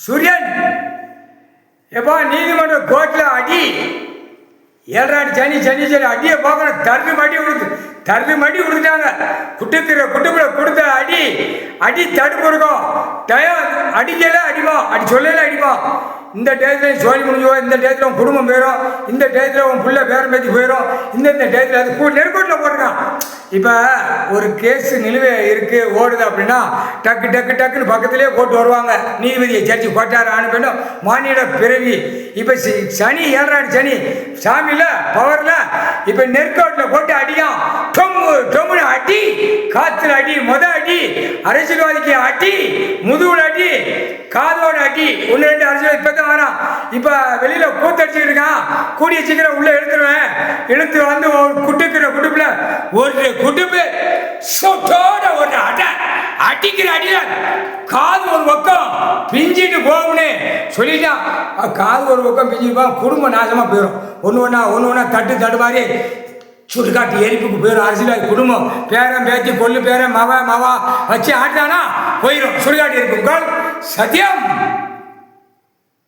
சூரியன் எப்பா நீதிமன்ற கோர்ட்டில் அடி 7 சனி அடியை பார்க்கணும். தருது மடி கொடுத்துட்டாங்க. குட்டுக்குள்ள கொடுத்த அடி தடுப்பு இருக்கும். அடிக்கல அடிப்போம், அடி சொல்லல அடிப்போம். இந்த டயத்தில் சோழி முடிஞ்சுவோம், இந்த டயத்தில் உன் குடும்பம் போயிடும், இந்த டயத்தில் உன் பிள்ளை பேரம் பேத்தி போயிடும், இந்த டயத்தில் அது நெருக்கோட்டில் போட்டுருக்கான். இப்போ ஒரு கேஸ் நிலுவை இருக்குது ஓடுது அப்படின்னா டக்குன்னு பக்கத்துலேயே போட்டு வருவாங்க நீதிபதியை ஜட்ஜி கொட்டார அனுப்பிடும் மானிட பிறவி. இப்போ சனி 7 சனி சாமியில் பவரில் இப்போ நெருக்கோட்டில் போட்டு அடியும். டொம்முன்னு அடி, காற்றுல அடி, அடி, அரசியல்வாதிக்கு அடி, முதுகுல அடி, காதோட அடி. 1-2 அரசியல் இப்போ தான் வரான். இப்போ வெளியில் கூத்தடிச்சுக்கிட்டு இருக்கான். கூடிய சீக்கிரம் உள்ளே இழுத்து வந்து குட்டுப்புல ஒரு குடுப்பு சொட்டோட ஒரு அடிக்கிற அடியில காது ஒரு பக்கம் பிஞ்சிட்டு போகும்னு சொல்லிட்டான். காது ஒரு பக்கம் பிஞ்சிட்டு போகும், குடும்பம் நாசமா போயிடும். ஒன்று தட்டு மாதிரி சுடுகாட்டு எரிப்புக்கு போயிடும். அரசியல் குடும்பம் பேரன் பேத்தி கொள்ளு பேரன் மவா வச்சு ஆட்டானா போயிடும் சுடுகாட்டு எரிப்பு. சத்தியம்.